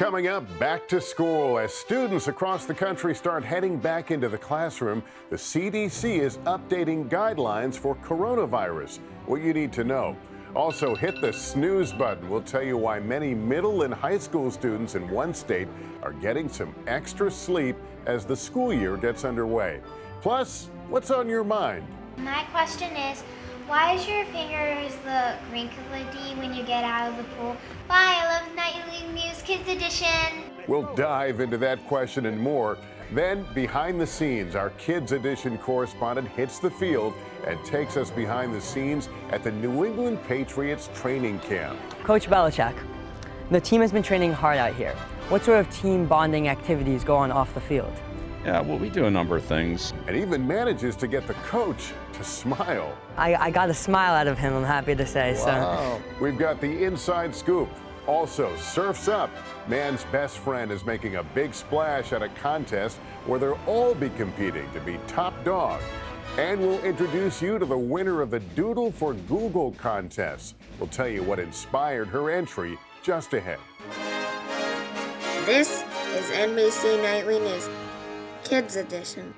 Coming up, back to school. As students across the country start heading back into the classroom, the CDC is updating guidelines for coronavirus. What you need to know. Also, hit the snooze button. We'll tell you why many middle and high school students in one state are getting some extra sleep as the school year gets underway. Plus, what's on your mind? My question is, why is your fingers look wrinkly when you get out of the pool? Bye, I love Nightly News Kids Edition. We'll dive into that question and more. Then, behind the scenes, our Kids Edition correspondent hits the field and takes us behind the scenes at the New England Patriots training camp. Coach Belichick, the team has been training hard out here. What sort of team bonding activities go on off the field? Yeah, well, we do a number of things. And even manages to get the coach to smile. I got a smile out of him, I'm happy to say. Wow. So we've got the inside scoop. Also, Surf's Up. Man's best friend is making a big splash at a contest where they'll all be competing to be top dog. And we'll introduce you to the winner of the Doodle for Google contest. We'll tell you what inspired her entry just ahead. This is NBC Nightly News Kids Edition.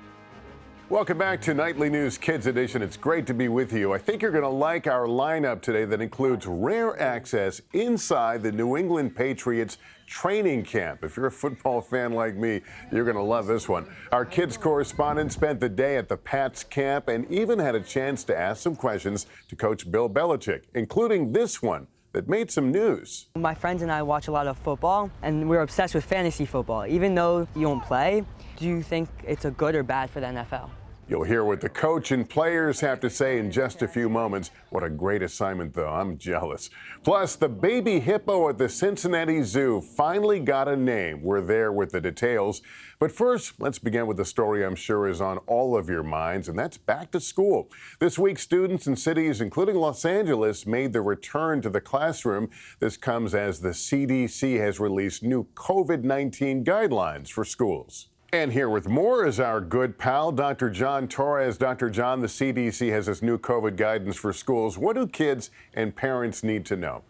Welcome back to Nightly News Kids Edition. It's great to be with you. I think you're going to like our lineup today that includes rare access inside the New England Patriots training camp. If you're a football fan like me, you're going to love this one. Our kids correspondent spent the day at the Pats camp and even had a chance to ask some questions to Coach Bill Belichick, including this one that made some news. My friends and I watch a lot of football, and we're obsessed with fantasy football. Even though you don't play, do you think it's a good or bad for the NFL? You'll hear what the coach and players have to say in just a few moments. What a great assignment, though. I'm jealous. Plus, the baby hippo at the Cincinnati Zoo finally got a name. We're there with the details. But first, let's begin with the story I'm sure is on all of your minds, and that's back to school. This week, students in cities, including Los Angeles, made the return to the classroom. This comes as the CDC has released new COVID-19 guidelines for schools. And here with more is our good pal, Dr. John Torres. Dr. John, the CDC has this new COVID guidance for schools. What do kids and parents need to know?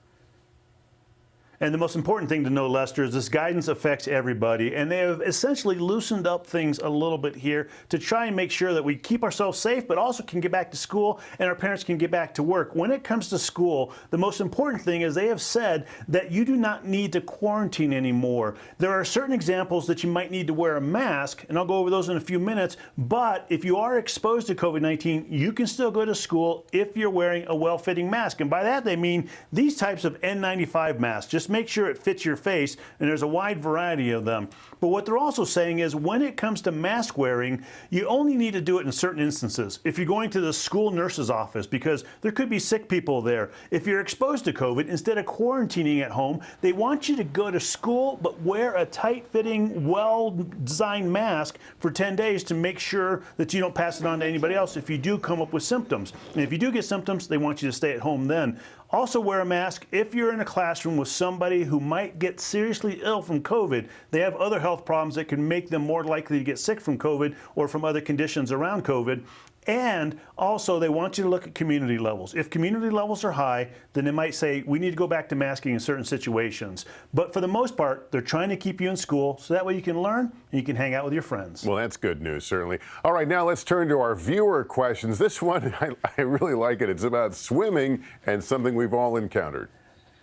And the most important thing to know, Lester, is this guidance affects everybody, and they have essentially loosened up things a little bit here to try and make sure that we keep ourselves safe, but also can get back to school and our parents can get back to work. When it comes to school, the most important thing is they have said that you do not need to quarantine anymore. There are certain examples that you might need to wear a mask, and I'll go over those in a few minutes, but if you are exposed to COVID-19, you can still go to school if you're wearing a well-fitting mask. And by that they mean these types of N95 masks. Just make sure it fits your face, and there's a wide variety of them. But what they're also saying is when it comes to mask wearing, you only need to do it in certain instances. If you're going to the school nurse's office, because there could be sick people there. If you're exposed to COVID, instead of quarantining at home, they want you to go to school but wear a tight-fitting, well-designed mask for 10 days to make sure that you don't pass it on to anybody else if you do come up with symptoms. And if you do get symptoms, they want you to stay at home then. Also wear a mask if you're in a classroom with somebody who might get seriously ill from COVID. They have other health problems that can make them more likely to get sick from COVID or from other conditions around COVID. And also, they want you to look at community levels. If community levels are high, then they might say, we need to go back to masking in certain situations. But for the most part, they're trying to keep you in school so that way you can learn and you can hang out with your friends. Well, that's good news, certainly. All right, now let's turn to our viewer questions. This one, I really like it. It's about swimming and something we've all encountered.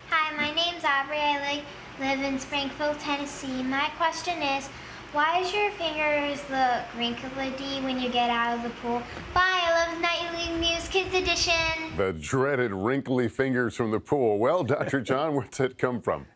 Hi, my name's Aubrey. I live in Springfield, Tennessee. My question is, why does your fingers look wrinkly when you get out of the pool? Bye, I love Nightly News Kids Edition. The dreaded wrinkly fingers from the pool. Well, Dr. John, where's that come from?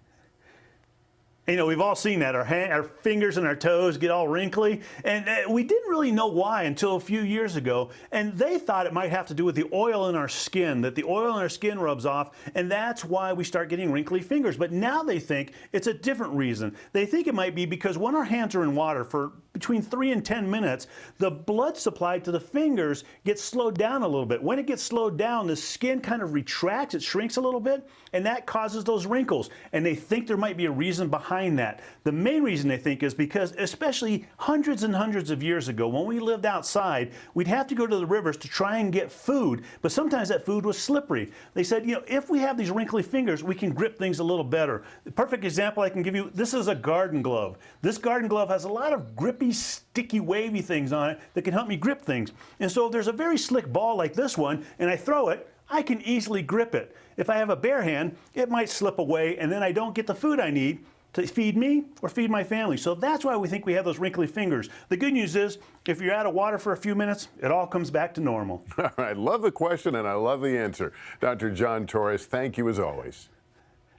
You know, we've all seen that. Our fingers and our toes get all wrinkly, and we didn't really know why until a few years ago, and they thought it might have to do with the oil in our skin, that the oil in our skin rubs off, and that's why we start getting wrinkly fingers. But now they think it's a different reason. They think it might be because when our hands are in water for between 3 and 10 minutes, the blood supply to the fingers gets slowed down a little bit. When it gets slowed down, the skin kind of retracts, it shrinks a little bit, and that causes those wrinkles. And they think there might be a reason behind that. The main reason they think is because, especially hundreds and hundreds of years ago, when we lived outside, we'd have to go to the rivers to try and get food, but sometimes that food was slippery. They said, if we have these wrinkly fingers, we can grip things a little better. The perfect example I can give you, this is a garden glove. This garden glove has a lot of grippy, sticky, wavy things on it that can help me grip things. And so if there's a very slick ball like this one, and I throw it, I can easily grip it. If I have a bare hand, it might slip away, and then I don't get the food I need to feed me or feed my family. So that's why we think we have those wrinkly fingers. The good news is, if you're out of water for a few minutes, it all comes back to normal. All right, love the question and I love the answer. Dr. John Torres, thank you as always.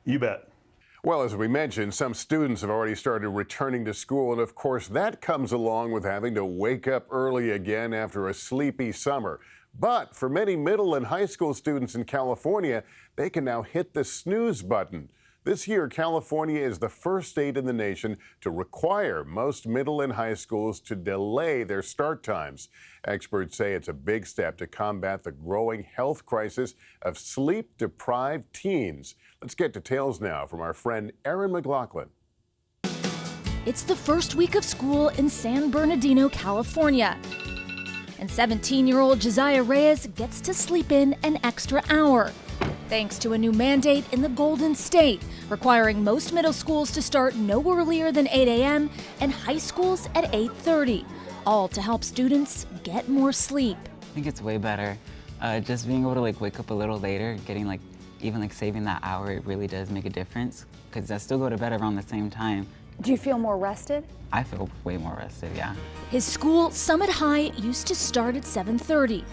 You bet. Well, as we mentioned, some students have already started returning to school, and of course that comes along with having to wake up early again after a sleepy summer. But for many middle and high school students in California, they can now hit the snooze button. This year, California is the first state in the nation to require most middle and high schools to delay their start times. Experts say it's a big step to combat the growing health crisis of sleep-deprived teens. Let's get details now from our friend Erin McLaughlin. It's the first week of school in San Bernardino, California. And 17-year-old Josiah Reyes gets to sleep in an extra hour, thanks to a new mandate in the Golden State, requiring most middle schools to start no earlier than 8 a.m. and high schools at 8:30, all to help students get more sleep. I think it's way better. Just being able to wake up a little later, getting even saving that hour, it really does make a difference, because I still go to bed around the same time. Do you feel more rested? I feel way more rested, yeah. His school, Summit High, used to start at 7:30.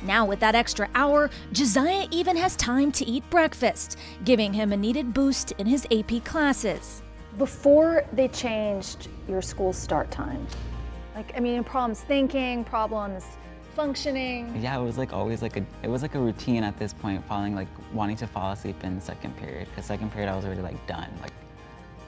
Now with that extra hour, Josiah even has time to eat breakfast, giving him a needed boost in his AP classes. Before they changed your school start time, problems thinking, problems functioning. Yeah, it was always it was a routine at this point, wanting to fall asleep in second period, because second period I was already done,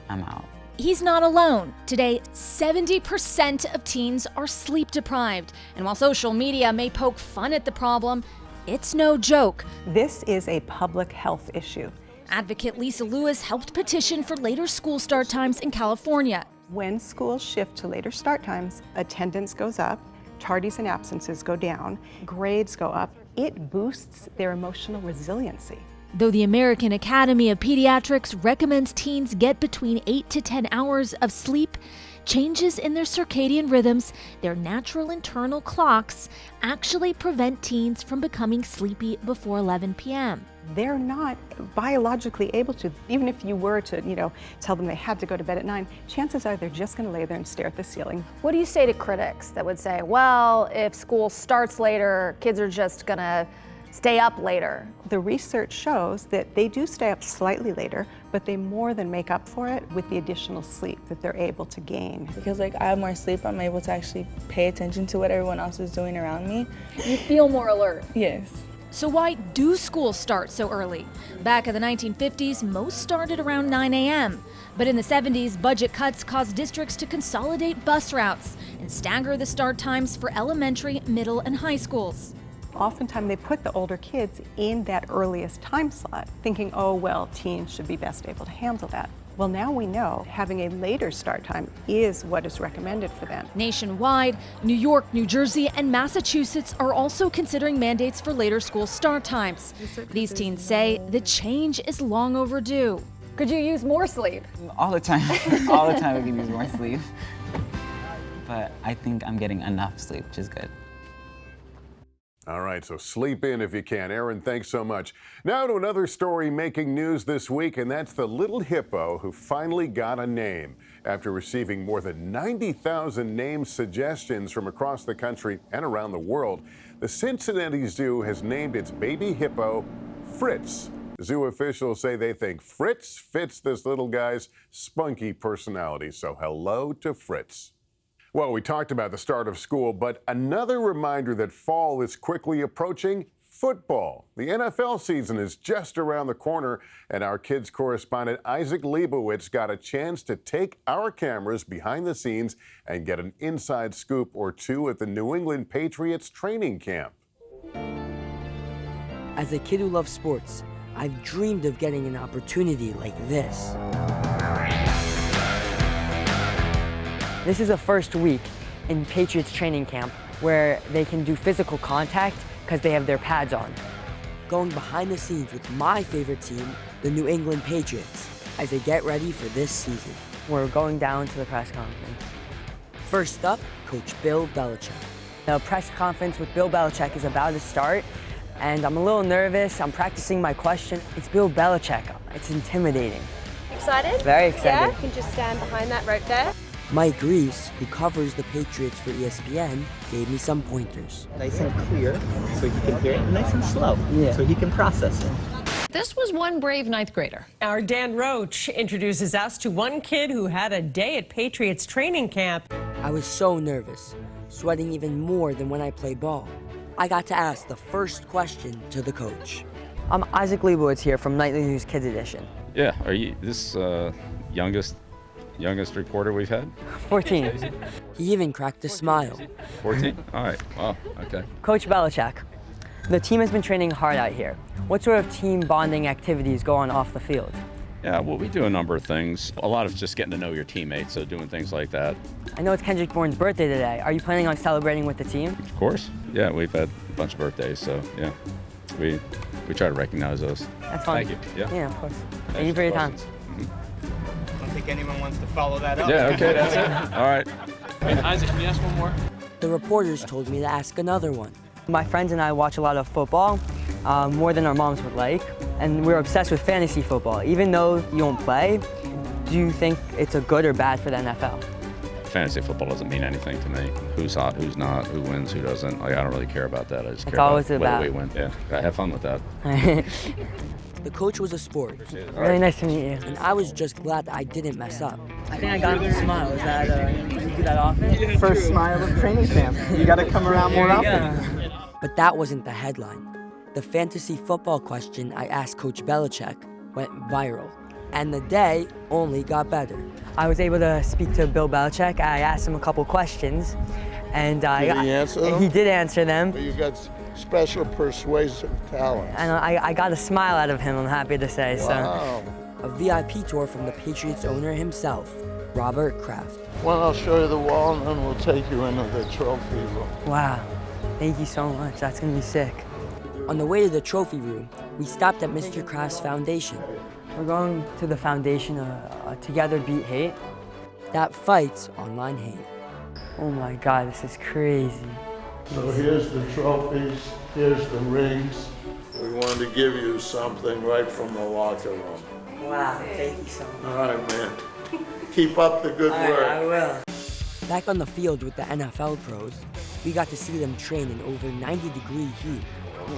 I'm out. He's not alone. Today, 70% of teens are sleep deprived. And while social media may poke fun at the problem, it's no joke. This is a public health issue. Advocate Lisa Lewis helped petition for later school start times in California. When schools shift to later start times, attendance goes up, tardies and absences go down, grades go up. It boosts their emotional resiliency. Though the American Academy of Pediatrics recommends teens get between 8 to 10 hours of sleep, changes in their circadian rhythms, their natural internal clocks, actually prevent teens from becoming sleepy before 11 p.m. They're not biologically able to. Even if you were to, tell them they had to go to bed at 9, chances are they're just going to lay there and stare at the ceiling. What do you say to critics that would say, well, if school starts later, kids are just going to stay up later? The research shows that they do stay up slightly later, but they more than make up for it with the additional sleep that they're able to gain. Because I have more sleep, I'm able to actually pay attention to what everyone else is doing around me. You feel more alert. Yes. So why do schools start so early? Back in the 1950s, most started around 9 a.m. But in the 70s, budget cuts caused districts to consolidate bus routes and stagger the start times for elementary, middle, and high schools. Oftentimes they put the older kids in that earliest time slot, thinking, oh, well, teens should be best able to handle that. Well, now we know having a later start time is what is recommended for them. Nationwide, New York, New Jersey, and Massachusetts are also considering mandates for later school start times. These teens say the change is long overdue. Could you use more sleep? All the time. All the time I can use more sleep. But I think I'm getting enough sleep, which is good. All right, so sleep in if you can. Erin, thanks so much. Now to another story making news this week, and that's the little hippo who finally got a name. After receiving more than 90,000 name suggestions from across the country and around the world, the Cincinnati Zoo has named its baby hippo Fritz. Zoo officials say they think Fritz fits this little guy's spunky personality, so hello to Fritz. Well, we talked about the start of school, but another reminder that fall is quickly approaching, Football. The NFL season is just around the corner, and our kids correspondent Isaac Leibowitz got a chance to take our cameras behind the scenes and get an inside scoop or two at the New England Patriots training camp. As a kid who loves sports, I've dreamed of getting an opportunity like this. This is the first week in Patriots training camp where they can do physical contact because they have their pads on. Going behind the scenes with my favorite team, the New England Patriots, as they get ready for this season. We're going down to the press conference. First up, Coach Bill Belichick. The press conference with Bill Belichick is about to start, and I'm a little nervous. I'm practicing my question. It's Bill Belichick. It's intimidating. Excited? Very excited. Yeah, you can just stand behind that rope there. Mike Reese, who covers the Patriots for ESPN, gave me some pointers. Nice and clear, so he can hear it, and nice and slow, so he can process it. This was one brave ninth grader. Our Dan Roach introduces us to one kid who had a day at Patriots training camp. I was so nervous, sweating even more than when I play ball. I got to ask the first question to the coach. I'm Isaac Leibowitz here from Nightly News Kids Edition. Yeah, are you this youngest reporter we've had? 14. He even cracked a smile. 14? All right. Wow. Okay. Coach Belichick, the team has been training hard out here. What sort of team bonding activities go on off the field? Yeah, well, we do a number of things. A lot of just getting to know your teammates, so doing things like that. I know it's Kendrick Bourne's birthday today. Are you planning on celebrating with the team? Of course. Yeah, we've had a bunch of birthdays, so yeah, we try to recognize those. That's fun. Thank you. Yeah. Yeah, of course. Thank you for your time. I don't think anyone wants to follow that up. Yeah, okay, that's it. All right. Hey, Isaac, can you ask one more? The reporters told me to ask another one. My friends and I watch a lot of football, more than our moms would like, and we're obsessed with fantasy football. Even though you don't play, do you think it's a good or bad for the NFL? Fantasy football doesn't mean anything to me. Who's hot, who's not, who wins, who doesn't. I don't really care about that. I just care about whether we win. Yeah, have fun with that. The coach was a sport. Really nice to meet you. And I was just glad that I didn't mess up. I think I got him to smile. Is that, do you do that often? First smile of training camp. You got to come around more often. But that wasn't the headline. The fantasy football question I asked Coach Belichick went viral. And the day only got better. I was able to speak to Bill Belichick. I asked him a couple questions. And did he answer them? He did answer them. But you got special persuasive talents. And I got a smile out of him, I'm happy to say. Wow. So. A VIP tour from the Patriots owner himself, Robert Kraft. Well, I'll show you the wall and then we'll take you into the trophy room. Wow, thank you so much. That's gonna be sick. On the way to the trophy room, we stopped at Mr. Kraft's foundation. We're going to the foundation, Together Beat Hate. That fights online hate. Oh my God, this is crazy. So here's the trophies, here's the rings. We wanted to give you something right from the locker room. Wow, thank you so much. All right, man. Keep up the good work. I will. Back on the field with the NFL pros, we got to see them train in over 90-degree heat.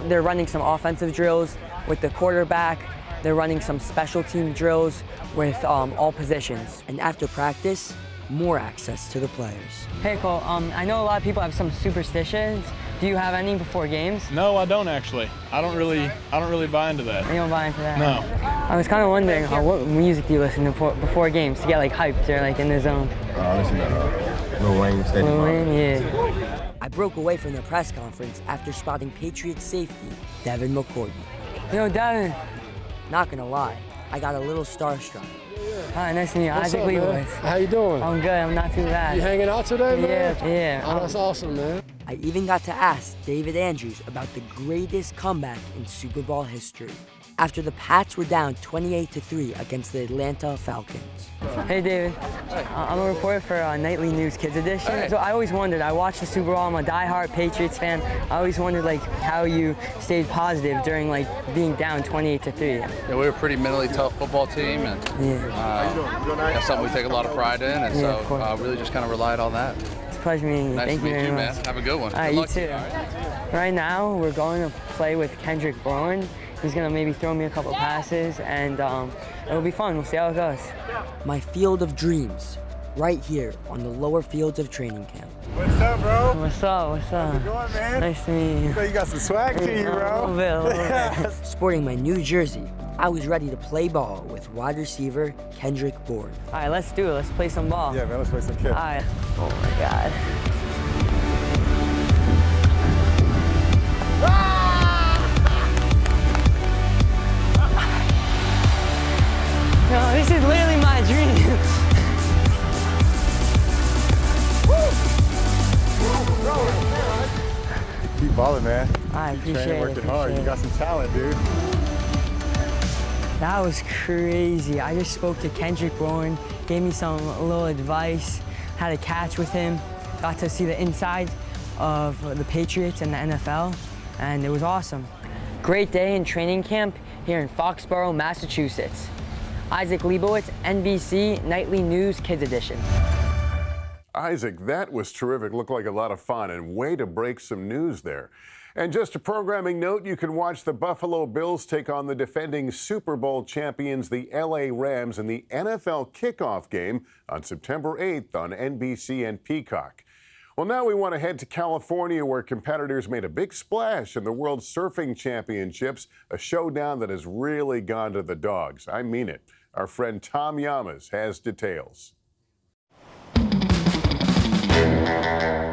They're running some offensive drills with the quarterback. They're running some special team drills with all positions. And after practice, more access to the players. Hey Cole, I know a lot of people have some superstitions. Do you have any before games? No, I don't actually. I don't really buy into that. You don't buy into that? No. I was kind of wondering what music do you listen to before games to get like hyped or like in the zone? I listen to Lil Wayne, Steady Lil Wayne, yeah. I broke away from the press conference after spotting Patriots safety Devin McCourty. Yo, Devin. Not gonna lie, I got a little starstruck. Hi, nice to meet you. Isaac Leibowitz. How you doing? I'm good, I'm not too bad. You hanging out today, man? Yeah. Oh, that's awesome, man. I even got to ask David Andrews about the greatest comeback in Super Bowl history. After the Pats were down 28-3 against the Atlanta Falcons. Hey David, I'm a reporter for Nightly News Kids Edition. Hey. So I always wondered, I watched the Super Bowl, I'm a diehard Patriots fan. I always wondered like how you stayed positive during like being down 28-3. Yeah, we were a pretty mentally tough football team, and that's something we take a lot of pride in, and so really just kind of relied on that. It's a pleasure meeting you. Nice Thank to you meet very you, much. man. Have a good one. All right, you too. Right. Right now, we're going to play with Kendrick Bourne. He's gonna maybe throw me a couple passes, and it'll be fun. We'll see how it goes. My field of dreams right here on the lower fields of training camp. What's up, bro? What's up? What's up? How's it going, man? Nice to meet you. So you got some swag to you, bro. A little bit. Sporting my new jersey, I was ready to play ball with wide receiver Kendrick Bourne. All right, let's do it. Let's play some ball. Yeah, man, let's play some kick. All right. Oh my God. No, this is literally my dream. Keep balling, man. I appreciate it. Working hard. You got some talent, dude. That was crazy. I just spoke to Kendrick Bourne, gave me a little advice, had a catch with him, got to see the inside of the Patriots and the NFL, and it was awesome. Great day in training camp here in Foxborough, Massachusetts. Isaac Leibowitz, NBC Nightly News Kids Edition. Isaac, that was terrific. Looked like a lot of fun and way to break some news there. And just a programming note, you can watch the Buffalo Bills take on the defending Super Bowl champions, the LA Rams, in the NFL kickoff game on September 8th on NBC and Peacock. Well, now we want to head to California, where competitors made a big splash in the World Surfing Championships, a showdown that has really gone to the dogs. I mean it. Our friend Tom Llamas has details.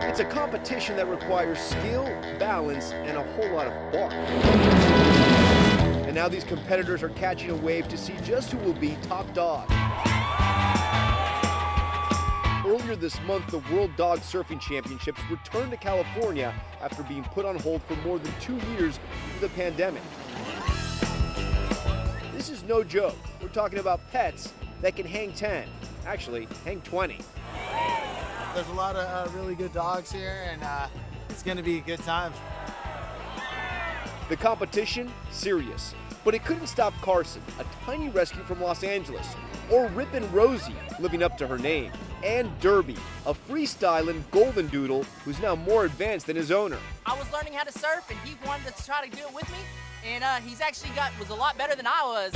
It's a competition that requires skill, balance, and a whole lot of bark. And now these competitors are catching a wave to see just who will be top dog. Earlier this month, the World Dog Surfing Championships returned to California after being put on hold for more than 2 years due to the pandemic. This is no joke. We're talking about pets that can hang 10, actually hang 20. There's a lot of really good dogs here, and it's going to be a good time. The competition, serious. But it couldn't stop Carson, a tiny rescue from Los Angeles, or Rippin' Rosie, living up to her name, and Derby, a freestyling golden doodle who's now more advanced than his owner. I was learning how to surf, and he wanted to try to do it with me, and he's actually was a lot better than I was.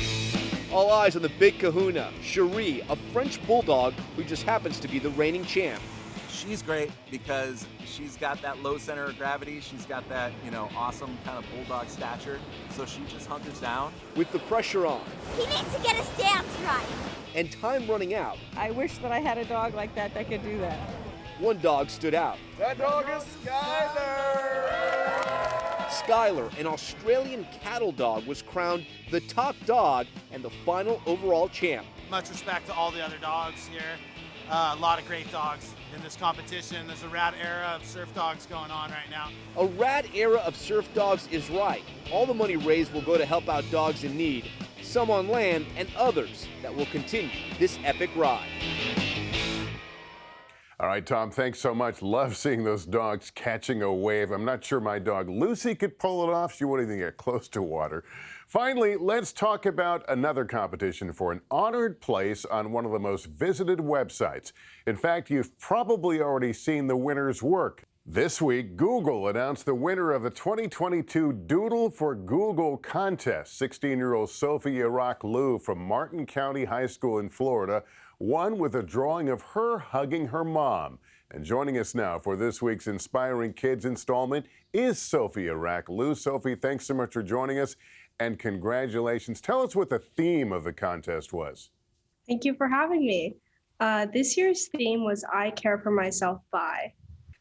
All eyes on the big kahuna, Cherie, a French bulldog who just happens to be the reigning champ. She's great because she's got that low center of gravity. She's got that, awesome kind of bulldog stature. So she just hunkers down. With the pressure on. He needs to get his dance right. And time running out. I wish that I had a dog like that could do that. One dog stood out. That dog is Skyler! Skyler, an Australian cattle dog, was crowned the top dog and the final overall champ. Much respect to all the other dogs here. A lot of great dogs in this competition. There's a rad era of surf dogs going on right now. A rad era of surf dogs is right. All the money raised will go to help out dogs in need, some on land and others that will continue this epic ride. All right, Tom, thanks so much. Love seeing those dogs catching a wave. I'm not sure my dog Lucy could pull it off. She wouldn't even get close to water. Finally, let's talk about another competition for an honored place on one of the most visited websites. In fact, you've probably already seen the winner's work. This week, Google announced the winner of the 2022 Doodle for Google contest. 16-year-old Sophia Rock-Lou from Martin County High School in Florida won with a drawing of her hugging her mom. And joining us now for this week's Inspiring Kids installment is Sophia Rock-Lou. Sophie, thanks so much for joining us, and congratulations. Tell us what the theme of the contest was. Thank you for having me. This year's theme was I Care for Myself By.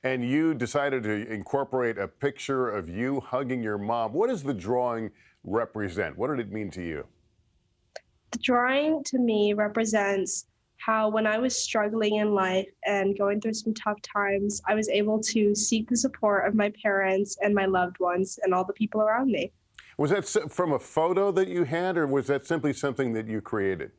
And you decided to incorporate a picture of you hugging your mom. What does the drawing represent? What did it mean to you? The drawing to me represents how when I was struggling in life and going through some tough times, I was able to seek the support of my parents and my loved ones and all the people around me. Was that from a photo that you had, or was that simply something that you created?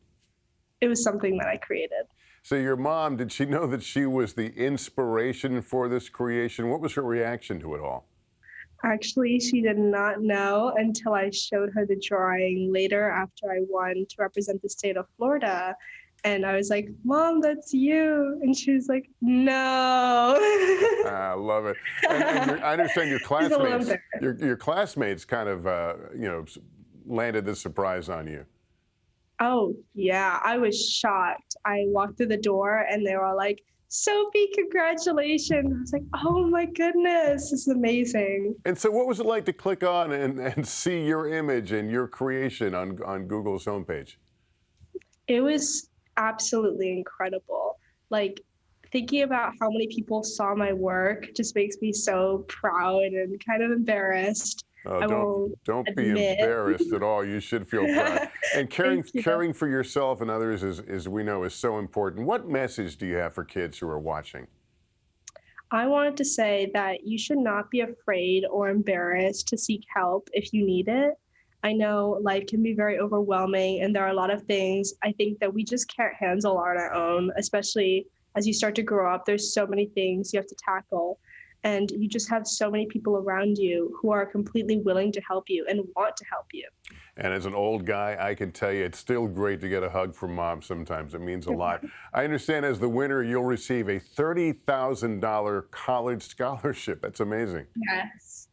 It was something that I created. So your mom, did she know that she was the inspiration for this creation? What was her reaction to it all? Actually, she did not know until I showed her the drawing later after I won to represent the state of Florida. And I was like, Mom, that's you. And she was like, no. I love it. And I understand your classmates kind of, landed this surprise on you. Oh, yeah, I was shocked. I walked through the door and they were like, Sophie, congratulations. I was like, oh my goodness, this is amazing. And so what was it like to click on and see your image and your creation on Google's homepage? It was absolutely incredible. Like, thinking about how many people saw my work just makes me so proud and kind of embarrassed. Don't be embarrassed at all. You should feel proud. And caring for yourself and others, as we know, is so important. What message do you have for kids who are watching? I wanted to say that you should not be afraid or embarrassed to seek help if you need it. I know life can be very overwhelming, and there are a lot of things I think that we just can't handle on our own, especially as you start to grow up. There's so many things you have to tackle. And you just have so many people around you who are completely willing to help you and want to help you. And as an old guy, I can tell you, it's still great to get a hug from mom sometimes. It means a lot. I understand as the winner, you'll receive a $30,000 college scholarship. That's amazing. Yes.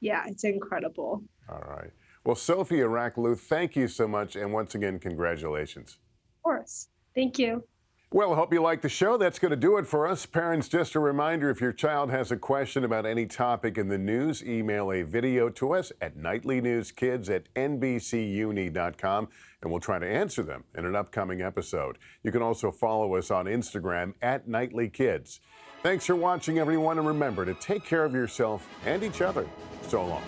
Yeah, it's incredible. All right. Well, Sophie Araklu, thank you so much. And once again, congratulations. Of course. Thank you. Well, I hope you liked the show. That's going to do it for us. Parents, just a reminder, if your child has a question about any topic in the news, email a video to us at nightlynewskids@nbcuni.com, and we'll try to answer them in an upcoming episode. You can also follow us on Instagram @nightlykids. Thanks for watching, everyone, and remember to take care of yourself and each other. So long.